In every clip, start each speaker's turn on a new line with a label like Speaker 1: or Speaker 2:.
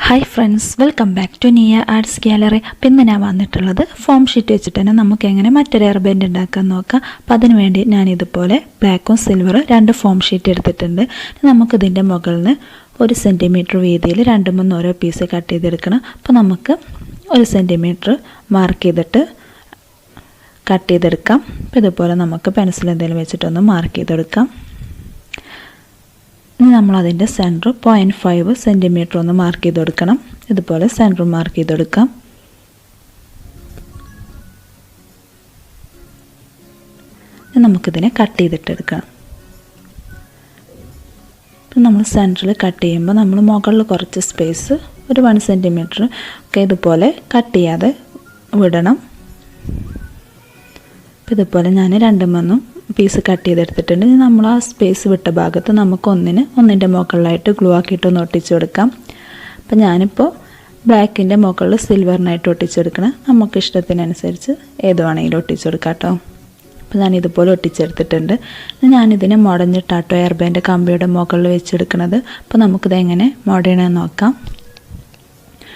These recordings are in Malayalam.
Speaker 1: Hi friends, welcome back to Niya arts gallery. അപ്പം ഇന്ന് ഞാൻ വന്നിട്ടുള്ളത് ഫോം ഷീറ്റ് വെച്ചിട്ട് തന്നെ നമുക്ക് എങ്ങനെ മറ്റൊരു എയർ ബാൻഡ് ഉണ്ടാക്കാൻ നോക്കാം. അപ്പം അതിന് വേണ്ടി ഞാൻ ഇതുപോലെ ബ്ലാക്കും സിൽവറും 2 ഫോം ഷീറ്റ് എടുത്തിട്ടുണ്ട്. നമുക്കിതിൻ്റെ മുകളിൽ നിന്ന് 1 സെൻറ്റിമീറ്റർ വീതിയിൽ 2-3 ഓരോ പീസ് കട്ട് ചെയ്തെടുക്കണം. അപ്പോൾ നമുക്ക് 1 സെൻറ്റിമീറ്റർ മാർക്ക് ചെയ്തിട്ട് കട്ട് ചെയ്തെടുക്കാം. അപ്പോൾ ഇതുപോലെ നമുക്ക് പെൻസിൽ എന്തെങ്കിലും വെച്ചിട്ടൊന്ന് മാർക്ക് ചെയ്തെടുക്കാം. ഇനി നമ്മളതിൻ്റെ സെൻറ്റർ 0.5 സെൻറ്റിമീറ്റർ ഒന്ന് മാർക്ക് ചെയ്ത് കൊടുക്കണം. ഇതുപോലെ സെൻറ്റർ മാർക്ക് ചെയ്ത് കൊടുക്കാം. നമുക്കിതിനെ കട്ട് ചെയ്തിട്ടെടുക്കണം. ഇപ്പം നമ്മൾ സെൻറ്ററിൽ കട്ട് ചെയ്യുമ്പോൾ നമ്മൾ മുകളിൽ കുറച്ച് സ്പേസ് ഒരു 1 സെൻറ്റിമീറ്റർ ഒക്കെ ഇതുപോലെ കട്ട് ചെയ്യാതെ വിടണം. അപ്പോൾ ഇതുപോലെ ഞാൻ 2-3 പീസ് കട്ട് ചെയ്തെടുത്തിട്ടുണ്ട്. ഇനി നമ്മൾ ആ സ്പേസ് വിട്ട ഭാഗത്ത് നമുക്ക് ഒന്നിൻ്റെ മുകളിലായിട്ട് ഗ്ലൂ ആക്കിയിട്ടൊന്ന് ഒട്ടിച്ചു കൊടുക്കാം. അപ്പം ഞാനിപ്പോൾ ബ്ലാക്കിൻ്റെ മുകളിൽ സിൽവറിനായിട്ട് ഒട്ടിച്ചെടുക്കണം. നമുക്ക് ഇഷ്ടത്തിനനുസരിച്ച് ഏത് വേണമെങ്കിലും ഒട്ടിച്ചു കൊടുക്കാം കേട്ടോ. അപ്പോൾ ഞാനിതുപോലെ ഒട്ടിച്ചെടുത്തിട്ടുണ്ട്. ഞാനിതിനെ മുടഞ്ഞിട്ടാട്ടോ എയർ ബാൻഡ് കമ്പിയുടെ മുകളിൽ വെച്ചെടുക്കുന്നത്. അപ്പോൾ നമുക്കിത് എങ്ങനെ മുടയണമെന്ന് നോക്കാം.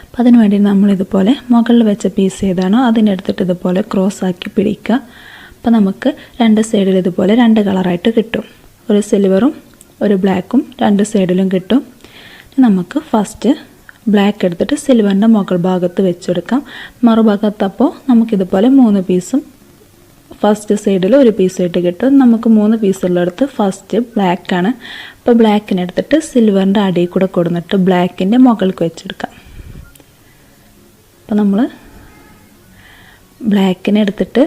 Speaker 1: അപ്പോൾ അതിന് വേണ്ടി നമ്മളിതുപോലെ മുകളിൽ വെച്ച പീസ് ഏതാണോ അതിനെടുത്തിട്ട് ഇതുപോലെ ക്രോസ് ആക്കി പിടിക്കുക. അപ്പോൾ നമുക്ക് 2 സൈഡിൽ ഇതുപോലെ 2 കളറായിട്ട് കിട്ടും. ഒരു സിൽവറും ഒരു ബ്ലാക്കും 2 സൈഡിലും കിട്ടും. നമുക്ക് ഫസ്റ്റ് ബ്ലാക്ക് എടുത്തിട്ട് സിൽവറിൻ്റെ മുകൾ ഭാഗത്ത് വെച്ചെടുക്കാം. മറുഭാഗത്തപ്പോൾ നമുക്കിതുപോലെ 3 പീസും ഫസ്റ്റ് സൈഡിൽ 1 പീസായിട്ട് കിട്ടും. നമുക്ക് 3 പീസുള്ളടുത്ത് ഫസ്റ്റ് ബ്ലാക്കാണ്. അപ്പോൾ ബ്ലാക്കിനെടുത്തിട്ട് സിൽവറിൻ്റെ അടിയിൽ കൂടെ കൊടുത്തിട്ട് ബ്ലാക്കിൻ്റെ മുകൾക്ക് വെച്ചെടുക്കാം. അപ്പോൾ നമ്മൾ ബ്ലാക്കിനെടുത്തിട്ട്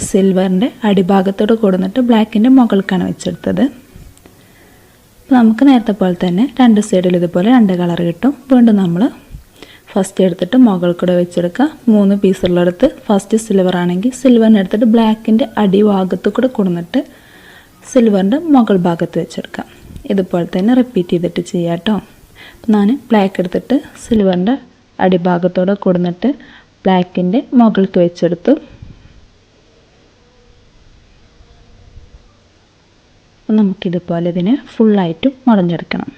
Speaker 1: സിൽവറിൻ്റെ അടിഭാഗത്തോട് കൊടുത്തിട്ട് ബ്ലാക്കിൻ്റെ മുകൾക്കാണ് വെച്ചെടുത്തത്. അപ്പോൾ നമുക്ക് നേരത്തെ പോലെ തന്നെ 2 സൈഡിൽ ഇതുപോലെ 2 കളർ കിട്ടും. വീണ്ടും നമ്മൾ ഫസ്റ്റ് എടുത്തിട്ട് മുകൾ കൂടെ വെച്ചെടുക്കുക. 3 പീസുള്ളടുത്ത് ഫസ്റ്റ് സിൽവർ ആണെങ്കിൽ സിൽവറിനെ എടുത്തിട്ട് ബ്ലാക്കിൻ്റെ അടിഭാഗത്ത് കൂടെ കൊടുത്തിട്ട് സിൽവറിൻ്റെ മുകൾ ഭാഗത്ത് വെച്ചെടുക്കാം. ഇതുപോലെ തന്നെ റിപ്പീറ്റ് ചെയ്തിട്ട് ചെയ്യാം കേട്ടോ. അപ്പോൾ ഞാൻ ബ്ലാക്ക് എടുത്തിട്ട് സിൽവറിൻ്റെ അടിഭാഗത്തോടെ കൊടുത്തിട്ട് ബ്ലാക്കിൻ്റെ മുകൾക്ക് വെച്ചെടുത്തു. നമുക്കിതുപോലെ ഇതിനെ ഫുള്ളായിട്ടും മുടഞ്ഞെടുക്കണം.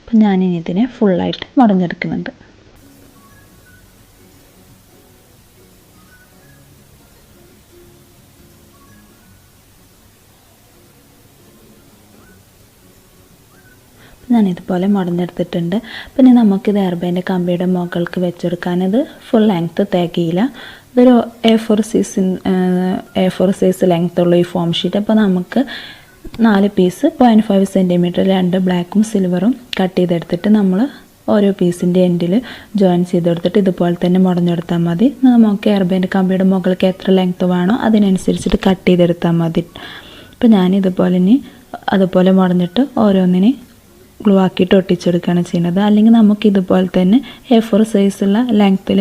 Speaker 1: അപ്പം ഞാനിനി ഇതിനെ ഫുള്ളായിട്ട് മുടഞ്ഞെടുക്കുന്നുണ്ട്. ഞാനിതുപോലെ മുടഞ്ഞെടുത്തിട്ടുണ്ട്. പിന്നെ നമുക്കിത് എയർ ബാൻഡ് കമ്പിയുടെ മുകൾക്ക് വെച്ചെടുക്കാനത് ഫുൾ ലെങ്ത്ത് തികയില്ല. ഇതൊരു A4 സൈസ് ലെങ്ത്തുള്ള ഈ ഫോം ഷീറ്റ്. അപ്പോൾ നമുക്ക് 4 പീസ് 0.5 സെൻറ്റിമീറ്റർ 2 ബ്ലാക്കും സിൽവറും കട്ട് ചെയ്തെടുത്തിട്ട് നമ്മൾ ഓരോ പീസിൻ്റെ എൻഡിൽ ജോയിൻ ചെയ്തെടുത്തിട്ട് ഇതുപോലെ തന്നെ മുടഞ്ഞെടുത്താൽ മതി. നമുക്ക് എയർ ബാൻഡ് കമ്പിയുടെ മുകൾക്ക് എത്ര ലെങ്ത്ത് വേണോ അതിനനുസരിച്ചിട്ട് കട്ട് ചെയ്തെടുത്താൽ മതി. അപ്പോൾ ഞാനിതുപോലെ അതുപോലെ മുടഞ്ഞിട്ട് ഓരോന്നിനെ ഗ്ലൂ ആക്കിയിട്ട് ഒട്ടിച്ചെടുക്കുകയാണ് ചെയ്യുന്നത്. അല്ലെങ്കിൽ നമുക്ക് ഇതുപോലെ തന്നെ A4 സൈസുള്ള ലെങ്ത്തിൽ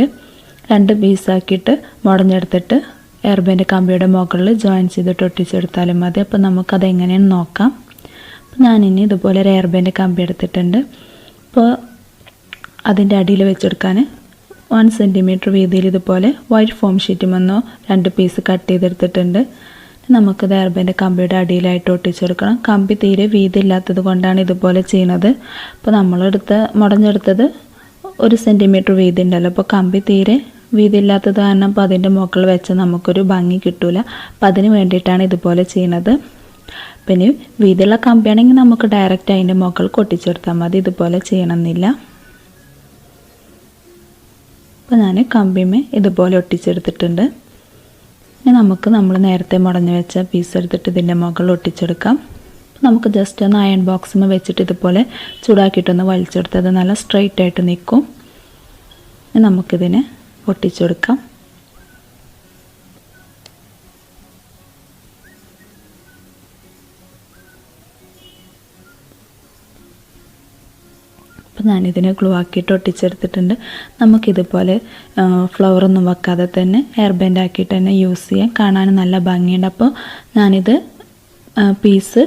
Speaker 1: 2 പീസാക്കിയിട്ട് മുടഞ്ഞെടുത്തിട്ട് എയർ ബാൻഡ് കമ്പിയുടെ മുകളിൽ ജോയിൻ ചെയ്തിട്ട് ഒട്ടിച്ചെടുത്താലും മതി. അപ്പോൾ നമുക്കതെങ്ങനെയാണെന്ന് നോക്കാം. അപ്പോൾ ഞാനിനി ഇതുപോലെ ഒരു എയർ ബാൻഡ് കമ്പി എടുത്തിട്ടുണ്ട്. അപ്പോൾ അതിൻ്റെ അടിയിൽ വെച്ചെടുക്കാൻ 1 സെൻറ്റിമീറ്റർ വീതിയിൽ ഇതുപോലെ വൈറ്റ് ഫോം ഷീറ്റും 2 പീസ് കട്ട് ചെയ്തെടുത്തിട്ടുണ്ട്. നമുക്കിത് എയർ ബാൻഡ് കമ്പിയുടെ അടിയിലായിട്ട് ഒട്ടിച്ചെടുക്കണം. കമ്പി തീരെ വീതി ഇല്ലാത്തത് കൊണ്ടാണ് ഇതുപോലെ ചെയ്യുന്നത്. അപ്പോൾ മുടഞ്ഞെടുത്തത് 1 സെൻറ്റിമീറ്റർ വീതി ഉണ്ടല്ലോ. അപ്പോൾ കമ്പി തീരെ വീതി ഇല്ലാത്തത് കാരണം അപ്പോൾ അതിൻ്റെ മുകളിൽ വെച്ച് നമുക്കൊരു ഭംഗി കിട്ടില്ല. അപ്പോൾ അതിന് വേണ്ടിയിട്ടാണ് ഇതുപോലെ ചെയ്യുന്നത്. പിന്നെ വീതിയുള്ള കമ്പിയാണെങ്കിൽ നമുക്ക് ഡയറക്റ്റ് അതിൻ്റെ മുകളിൽ ഒട്ടിച്ചെടുത്താൽ മതി. ഇതുപോലെ ചെയ്യണമെന്നില്ല. അപ്പോൾ ഞാൻ കമ്പിമേ ഇതുപോലെ ഒട്ടിച്ചെടുത്തിട്ടുണ്ട്. ഇനി നമ്മൾ നേരത്തെ മുടഞ്ഞു വെച്ച പീസ് എടുത്തിട്ട് ഇതിൻ്റെ മുകളിൽ ഒട്ടിച്ചെടുക്കാം. നമുക്ക് ജസ്റ്റ് ഒന്ന് അയൺ ബോക്സിൽ വെച്ചിട്ട് ഇതുപോലെ ചൂടാക്കിയിട്ടൊന്ന് വലിച്ചെടുത്തത് നല്ല സ്ട്രെയിറ്റ് ആയിട്ട് നിൽക്കും. ഇനി നമുക്കിതിനെ ഒട്ടിച്ചെടുക്കാം. അപ്പം അപ്പോൾ ഞാനിതിനെ ഗ്ലൂ ആക്കിയിട്ട് ഒട്ടിച്ചെടുത്തിട്ടുണ്ട്. നമുക്കിതുപോലെ ഫ്ലവറൊന്നും വെക്കാതെ തന്നെ ഹെയർ ബാൻഡ് ആക്കിയിട്ട് തന്നെ യൂസ് ചെയ്യാം. കാണാൻ നല്ല ഭംഗിയുണ്ട്. അപ്പോൾ ഞാനിത് പീസ്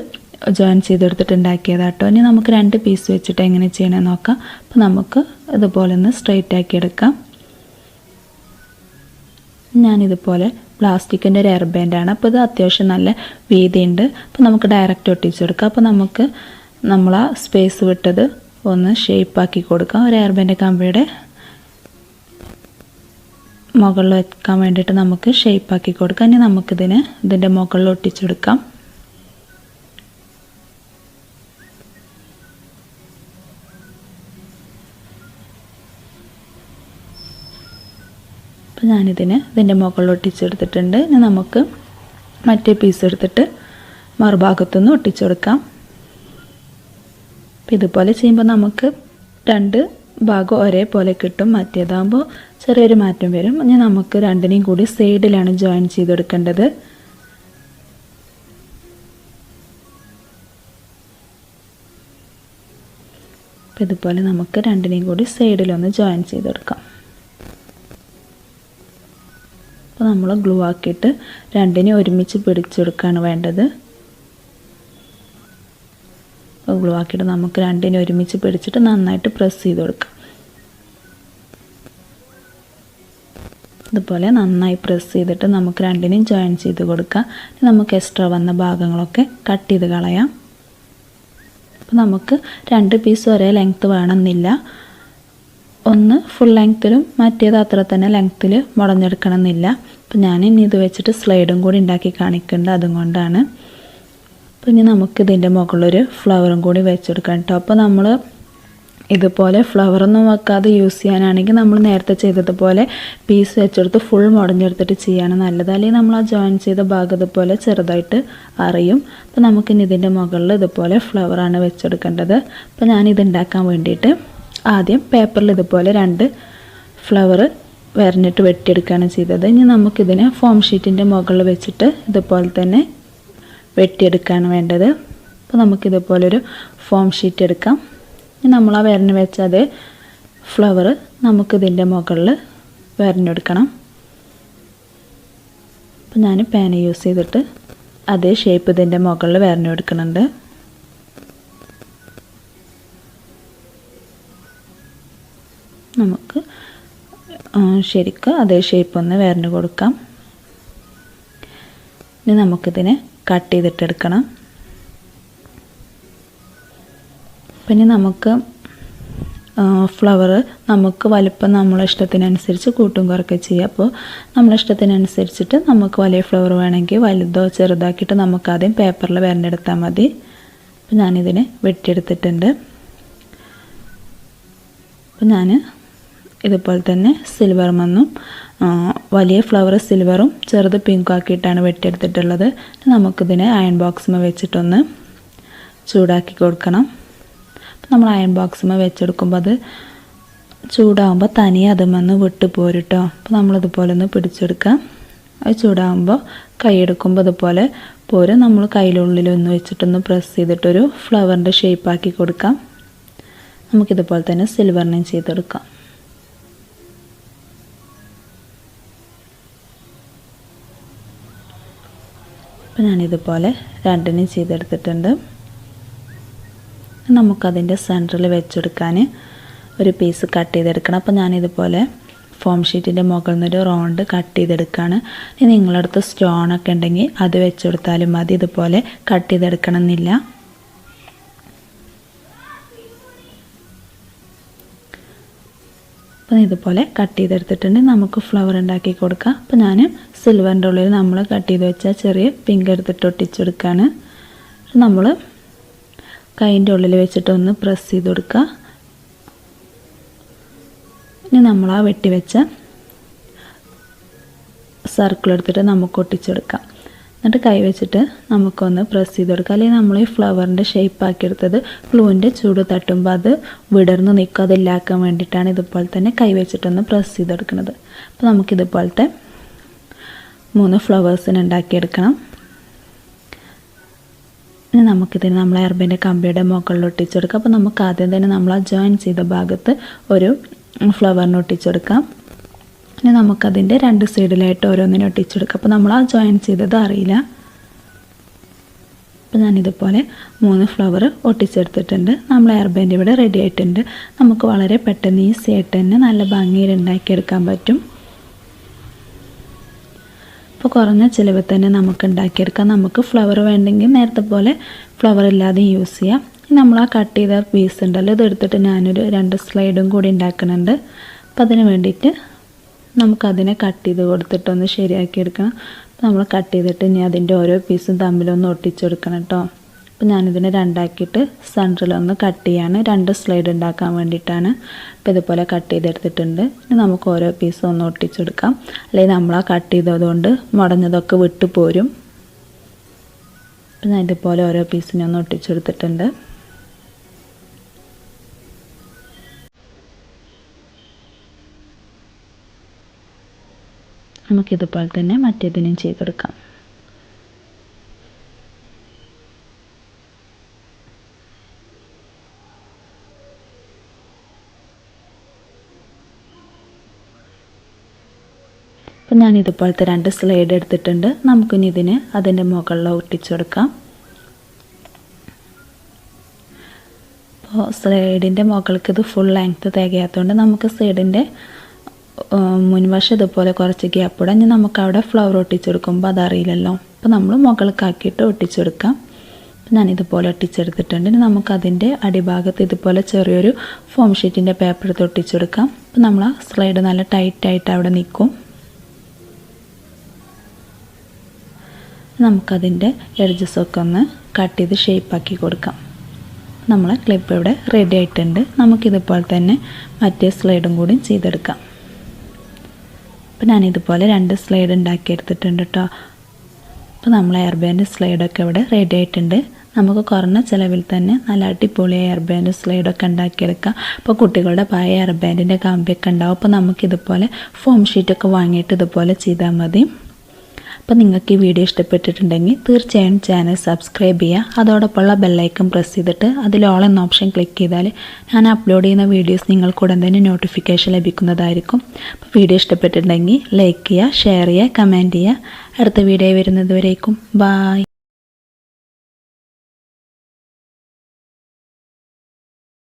Speaker 1: ജോയിൻ ചെയ്തെടുത്തിട്ടുണ്ടാക്കിയതാണ് കേട്ടോ. ഇനി നമുക്ക് 2 പീസ് വെച്ചിട്ട് എങ്ങനെ ചെയ്യണമെന്ന് നോക്കാം. അപ്പോൾ നമുക്ക് ഇതുപോലെ ഒന്ന് സ്ട്രെയിറ്റ് ആക്കി എടുക്കാം. ഞാനിതുപോലെ പ്ലാസ്റ്റിക്കിൻ്റെ ഒരു ഹെയർ ബാൻഡാണ്. അപ്പോൾ ഇത് അത്യാവശ്യം നല്ല വീതിയുണ്ട്. അപ്പോൾ നമുക്ക് ഡയറക്റ്റ് ഒട്ടിച്ചെടുക്കാം. അപ്പോൾ നമുക്ക് നമ്മൾ ആ സ്പേസ് വിട്ടത് ഒന്ന് ഷേപ്പാക്കി കൊടുക്കാം. ഒരു ഹെയർ ബാൻഡ് കമ്പിയുടെ മുകളിൽ വെക്കാൻ വേണ്ടിയിട്ട് നമുക്ക് ഷേപ്പാക്കി കൊടുക്കാം. ഇനി ഇതിൻ്റെ മുകളിൽ ഒട്ടിച്ചെടുക്കാം. അപ്പോൾ ഇതിൻ്റെ മുകളിൽ ഒട്ടിച്ചെടുത്തിട്ടുണ്ട്. ഇനി നമുക്ക് മറ്റേ പീസ് എടുത്തിട്ട് മറുഭാഗത്തുനിന്ന് ഒട്ടിച്ചെടുക്കാം. അപ്പോൾ ഇതുപോലെ ചെയ്യുമ്പോൾ നമുക്ക് 2 ഭാഗം ഒരേപോലെ കിട്ടും. മറ്റേതാകുമ്പോൾ ചെറിയൊരു മാറ്റം വരും. ഇനി നമുക്ക് 2നെയും കൂടി സൈഡിലാണ് ജോയിൻ ചെയ്തെടുക്കേണ്ടത്. അപ്പോൾ ഇതുപോലെ നമുക്ക് 2നെയും കൂടി സൈഡിലൊന്ന് ജോയിൻ ചെയ്തെടുക്കാം. അപ്പോൾ നമ്മൾ ഗ്ലൂ ആക്കിയിട്ട് 2നെയും ഒരുമിച്ച് പിടിച്ചെടുക്കുകയാണ് വേണ്ടത്. അപ്പോൾ ഗ്ലൂ ആക്കിയിട്ട് നമുക്ക് 2നെയും ഒരുമിച്ച് പിടിച്ചിട്ട് നന്നായിട്ട് പ്രസ് ചെയ്ത് കൊടുക്കാം. ഇതുപോലെ നന്നായി പ്രസ് ചെയ്തിട്ട് നമുക്ക് 2നെയും ജോയിൻ ചെയ്ത് കൊടുക്കാം. നമുക്ക് എക്സ്ട്രാ വന്ന ഭാഗങ്ങളൊക്കെ കട്ട് ചെയ്ത് കളയാം. അപ്പോൾ നമുക്ക് 2 പീസ് ഒരേ ലെങ്ത്ത് വേണമെന്നില്ല. ഒന്ന് ഫുൾ ലെങ്ത്തിലും മറ്റേത് അത്ര തന്നെ ലെങ്ത്തിൽ മുടഞ്ഞെടുക്കണം എന്നില്ല. അപ്പോൾ ഞാൻ ഇനി ഇത് വെച്ചിട്ട് സ്ലൈഡും കൂടി ഉണ്ടാക്കി കാണിക്കുന്നുണ്ട്, അതുകൊണ്ടാണ്. അപ്പോൾ ഇനി നമുക്കിതിൻ്റെ മുകളിലൊരു ഫ്ലവറും കൂടി വെച്ചെടുക്കാം കേട്ടോ. അപ്പോൾ നമ്മൾ ഇതുപോലെ ഫ്ലവറൊന്നും വെക്കാതെ യൂസ് ചെയ്യാനാണെങ്കിൽ നമ്മൾ നേരത്തെ ചെയ്തതുപോലെ പീസ് വെച്ചെടുത്ത് ഫുൾ മുടഞ്ഞെടുത്തിട്ട് ചെയ്യാണ് നല്ലത്. അല്ലെങ്കിൽ നമ്മൾ ആ ജോയിൻ ചെയ്ത ഭാഗം ഇതുപോലെ ചെറുതായിട്ട് അറിയും. അപ്പോൾ നമുക്കിനി ഇതിൻ്റെ മുകളിൽ ഇതുപോലെ ഫ്ലവറാണ് വെച്ചെടുക്കേണ്ടത്. അപ്പോൾ ഞാനിത് ഉണ്ടാക്കാൻ വേണ്ടിയിട്ട് ആദ്യം പേപ്പറിൽ ഇതുപോലെ 2 ഫ്ലവർ വരഞ്ഞിട്ട് വെട്ടിയെടുക്കുകയാണ് ചെയ്തത്. ഇനി നമുക്കിതിനെ ഫോം ഷീറ്റിൻ്റെ മുകളിൽ വെച്ചിട്ട് ഇതുപോലെ തന്നെ വെട്ടിയെടുക്കുകയാണ് വേണ്ടത്. അപ്പോൾ നമുക്കിതുപോലൊരു ഫോം ഷീറ്റ് എടുക്കാം. ഇനി നമ്മൾ ആ വരഞ്ഞ് വെച്ച അതേ ഫ്ലവർ നമുക്കിതിൻ്റെ മുകളിൽ വരഞ്ഞെടുക്കണം. അപ്പോൾ ഞാൻ പേന യൂസ് ചെയ്തിട്ട് അതേ ഷേപ്പ് ഇതിൻ്റെ മുകളിൽ വരഞ്ഞെടുക്കുന്നുണ്ട്. നമുക്ക് ശരിക്കും അതേ ഷേപ്പ് ഒന്ന് വരഞ്ഞു കൊടുക്കാം. ഇനി നമുക്കിതിനെ കട്ട് ചെയ്തിട്ടെടുക്കണം. പിന്നെ നമുക്ക് ഫ്ലവർ നമുക്ക് വലിപ്പം നമ്മളെ ഇഷ്ടത്തിനനുസരിച്ച് കൂട്ടും കുറയ്ക്കുകയും ചെയ്യാം. അപ്പോൾ നമ്മളെ ഇഷ്ടത്തിനനുസരിച്ചിട്ട് നമുക്ക് വലിയ ഫ്ലവർ വേണമെങ്കിൽ വലുതോ ചെറുതാക്കിയിട്ട് നമുക്കാദ്യം പേപ്പറിൽ വരഞ്ഞെടുത്താൽ മതി. അപ്പോൾ ഞാനിതിനെ വെട്ടിയെടുത്തിട്ടുണ്ട്. അപ്പോൾ ഞാൻ ഇതുപോലെ തന്നെ സിൽവർ മണ്ണും വലിയ ഫ്ലവർ സിൽവറും ചെറുത് പിങ്കും ആക്കിയിട്ടാണ് വെട്ടിയെടുത്തിട്ടുള്ളത്. നമുക്കിതിനെ അയൺ ബോക്സിൽ വെച്ചിട്ടൊന്ന് ചൂടാക്കി കൊടുക്കണം. നമ്മൾ അയൺ ബോക്സിൽ വെച്ചെടുക്കുമ്പോൾ അത് ചൂടാകുമ്പോൾ തനിയെ അതുമെന്ന് വിട്ട് പോരും കേട്ടോ. അപ്പോൾ നമ്മളിതുപോലെ ഒന്ന് പിടിച്ചെടുക്കാം. അത് ചൂടാകുമ്പോൾ കൈയെടുക്കുമ്പോൾ ഇതുപോലെ പോരും. നമ്മൾ കയ്യിലുള്ളിലൊന്ന് വെച്ചിട്ടൊന്ന് പ്രസ് ചെയ്തിട്ടൊരു ഫ്ലവറിൻ്റെ ഷേപ്പാക്കി കൊടുക്കാം. നമുക്കിതുപോലെ തന്നെ സിൽവറിനെയും ചെയ്തെടുക്കാം. അപ്പോൾ ഞാനിതുപോലെ 2നെയും ചെയ്തെടുത്തിട്ടുണ്ട്. നമുക്കതിൻ്റെ സെൻറ്ററിൽ വെച്ചെടുക്കാൻ ഒരു പീസ് കട്ട് ചെയ്തെടുക്കണം. അപ്പോൾ ഞാനിതുപോലെ ഫോം ഷീറ്റിൻ്റെ മുകളിൽ നിന്നൊരു റൗണ്ട് കട്ട് ചെയ്തെടുക്കുകയാണ്. ഇനി നിങ്ങളുടെ അടുത്ത് സ്റ്റോണൊക്കെ ഉണ്ടെങ്കിൽ അത് വെച്ചെടുത്താലും മതി. ഇതുപോലെ കട്ട് ചെയ്തെടുക്കണം എന്നില്ല. അപ്പോൾ ഇതുപോലെ കട്ട് ചെയ്തെടുത്തിട്ടുണ്ട്. നമുക്ക് ഫ്ലവർ ഉണ്ടാക്കി കൊടുക്കാം. അപ്പോൾ ഞാൻ സിൽവറിൻ്റെ ഉള്ളിൽ നമ്മൾ കട്ട് ചെയ്ത് വെച്ചാൽ ചെറിയ പിങ്ക് എടുത്തിട്ട് ഒട്ടിച്ചെടുക്കുകയാണ്. നമ്മൾ കൈൻ്റെ ഉള്ളിൽ വെച്ചിട്ടൊന്ന് പ്രസ് ചെയ്ത് കൊടുക്കുക. ഇനി നമ്മൾ ആ വെട്ടി വെച്ച സർക്കിൾ എടുത്തിട്ട് നമുക്ക് ഒട്ടിച്ചെടുക്കാം. എന്നിട്ട് കൈ വെച്ചിട്ട് നമുക്കൊന്ന് പ്രസ് ചെയ്ത് കൊടുക്കാം. അല്ലെങ്കിൽ നമ്മൾ ഈ ഫ്ലവറിൻ്റെ ഷേപ്പാക്കി എടുത്തത് ഗ്ലൂവിൻ്റെ ചൂട് തട്ടുമ്പോൾ അത് വിടർന്ന് നിൽക്കും. അതില്ലാക്കാൻ വേണ്ടിയിട്ടാണ് ഇതുപോലെ തന്നെ കൈ വെച്ചിട്ടൊന്ന് പ്രസ് ചെയ്തെടുക്കുന്നത്. അപ്പോൾ നമുക്കിതുപോലത്തെ 3 ഫ്ലവേഴ്സിന് ഉണ്ടാക്കിയെടുക്കണം. ഇനി നമുക്കിതിന് നമ്മൾ എയർ ബാൻഡ് കമ്പിയുടെ മുകളിൽ ഒട്ടിച്ചെടുക്കാം. അപ്പോൾ നമുക്ക് ആദ്യം തന്നെ നമ്മൾ ആ ജോയിൻ ചെയ്ത ഭാഗത്ത് ഒരു ഫ്ലവറിന് ഒട്ടിച്ചെടുക്കാം. ഇനി നമുക്കതിൻ്റെ 2 സൈഡിലായിട്ട് ഓരോന്നിനും ഒട്ടിച്ചെടുക്കാം. അപ്പോൾ നമ്മൾ ആ ജോയിൻ ചെയ്തത് അറിയില്ല. അപ്പോൾ ഞാനിതുപോലെ 3 ഫ്ലവർ ഒട്ടിച്ചെടുത്തിട്ടുണ്ട്. നമ്മൾ എയർ ബാൻഡ് ഇവിടെ റെഡി ആയിട്ടുണ്ട്. നമുക്ക് വളരെ പെട്ടെന്ന് ഈസി ആയിട്ട് തന്നെ നല്ല ഭംഗിയിൽ ഉണ്ടാക്കിയെടുക്കാൻ പറ്റും. അപ്പോൾ കുറഞ്ഞ ചിലവ് തന്നെ നമുക്ക് ഉണ്ടാക്കിയെടുക്കാം. നമുക്ക് ഫ്ലവർ വേണ്ടെങ്കിൽ നേരത്തെ പോലെ ഫ്ലവർ ഇല്ലാതെ യൂസ് ചെയ്യാം. നമ്മൾ ആ കട്ട് ചെയ്ത പീസ് ഉണ്ടല്ലോ, ഇതെടുത്തിട്ട് ഞാനൊരു 2 സ്ലൈഡും കൂടി ഉണ്ടാക്കുന്നുണ്ട്. അപ്പോൾ അതിന് വേണ്ടിയിട്ട് നമുക്കതിനെ കട്ട് ചെയ്ത് കൊടുത്തിട്ടൊന്ന് ശരിയാക്കിയെടുക്കണം. അപ്പോൾ നമ്മൾ കട്ട് ചെയ്തിട്ട് ഇനി അതിൻ്റെ ഓരോ പീസും തമ്മിലൊന്ന് ഒട്ടിച്ചെടുക്കണം കേട്ടോ. അപ്പോൾ ഞാനിതിനെ 2 ആക്കിയിട്ട് സെൻറ്ററിലൊന്ന് കട്ട് ചെയ്യാണ്. 2 സ്ലൈഡ് ഉണ്ടാക്കാൻ വേണ്ടിയിട്ടാണ്. അപ്പോൾ ഇതുപോലെ കട്ട് ചെയ്തെടുത്തിട്ടുണ്ട്. ഇനി നമുക്ക് ഓരോ പീസും ഒന്ന് ഒട്ടിച്ചെടുക്കാം. അല്ലെങ്കിൽ നമ്മൾ ആ കട്ട് ചെയ്തതുകൊണ്ട് മുടഞ്ഞതൊക്കെ വിട്ടു പോരും. അപ്പോൾ ഞാൻ ഇതുപോലെ ഓരോ പീസിനെ ഒന്ന് ഒട്ടിച്ചെടുത്തിട്ടുണ്ട്. നമുക്കിതുപോലെ തന്നെ മറ്റേതിനും ചെയ്തെടുക്കാം. അപ്പോൾ ഞാൻ ഇതുപോലത്തെ 2 സ്ലൈഡ് എടുത്തിട്ടുണ്ട്. നമുക്കിനി ഇതിന് അതിൻ്റെ മുകളിൽ ഒട്ടിച്ചു കൊടുക്കാം. അപ്പോൾ സ്ലൈഡിൻ്റെ മുകൾക്ക് ഇത് ഫുൾ ലെങ്ത്ത് തികയാത്തതുകൊണ്ട് നമുക്ക് സൈഡിൻ്റെ മുൻവശം ഇതുപോലെ കുറച്ച് ഗ്യാപ്പ് ഇടാം. ഇനി നമുക്ക് അവിടെ ഫ്ലവർ ഒട്ടിച്ചെടുക്കുമ്പോൾ അതറിയില്ലല്ലോ. അപ്പോൾ നമ്മൾ മുകൾക്കാക്കിയിട്ട് ഒട്ടിച്ചെടുക്കാം. ഞാനിതുപോലെ ഒട്ടിച്ചെടുത്തിട്ടുണ്ട്. ഇനി നമുക്കതിൻ്റെ അടിഭാഗത്ത് ഇതുപോലെ ചെറിയൊരു ഫോം ഷീറ്റിൻ്റെ പേപ്പർ എടുത്ത് ഒട്ടിച്ചെടുക്കാം. അപ്പോൾ നമ്മൾ ആ സ്ലൈഡ് നല്ല ടൈറ്റായിട്ട് അവിടെ നിൽക്കും. നമുക്കതിൻ്റെ എഡ്ജസൊക്കെ ഒന്ന് കട്ട് ചെയ്ത് ഷേപ്പാക്കി കൊടുക്കാം. നമ്മളെ ക്ലിപ്പ് ഇവിടെ റെഡി ആയിട്ടുണ്ട്. നമുക്കിതുപോലെ തന്നെ മറ്റേ സ്ലൈഡും കൂടി ചെയ്തെടുക്കാം. അപ്പോൾ ഞാനിതുപോലെ 2 സ്ലൈഡ് ഉണ്ടാക്കിയെടുത്തിട്ടുണ്ട് കേട്ടോ. അപ്പോൾ നമ്മൾ എയർ ബാൻഡ് സ്ലൈഡൊക്കെ ഇവിടെ റെഡി ആയിട്ടുണ്ട്. നമുക്ക് കുറഞ്ഞ ചിലവിൽ തന്നെ നല്ല അടിപൊളി എയർ ബാൻഡ് സ്ലൈഡൊക്കെ ഉണ്ടാക്കിയെടുക്കാം. അപ്പോൾ കുട്ടികളുടെ പഴയ എയർ ബാൻഡിൻ്റെ കമ്പിയൊക്കെ ഉണ്ടാവും. അപ്പോൾ നമുക്കിതുപോലെ ഫോം ഷീറ്റൊക്കെ വാങ്ങിയിട്ട് ഇതുപോലെ ചെയ്താൽ മതി. അപ്പോൾ നിങ്ങൾക്ക് ഈ വീഡിയോ ഇഷ്ടപ്പെട്ടിട്ടുണ്ടെങ്കിൽ തീർച്ചയായും ചാനൽ സബ്സ്ക്രൈബ് ചെയ്യുക. അതോടൊപ്പമുള്ള ബെല്ലൈക്കൺ പ്രസ് ചെയ്തിട്ട് അതിൽ ഓൾ എന്ന ഓപ്ഷൻ ക്ലിക്ക് ചെയ്താൽ ഞാൻ അപ്ലോഡ് ചെയ്യുന്ന വീഡിയോസ് നിങ്ങൾക്ക് ഉടൻ തന്നെ നോട്ടിഫിക്കേഷൻ ലഭിക്കുന്നതായിരിക്കും. അപ്പോൾ വീഡിയോ ഇഷ്ടപ്പെട്ടിട്ടുണ്ടെങ്കിൽ ലൈക്ക് ചെയ്യുക, ഷെയർ ചെയ്യുക, കമൻറ്റ് ചെയ്യുക. അടുത്ത വീഡിയോ വരുന്നത് വരേക്കും ബായ്.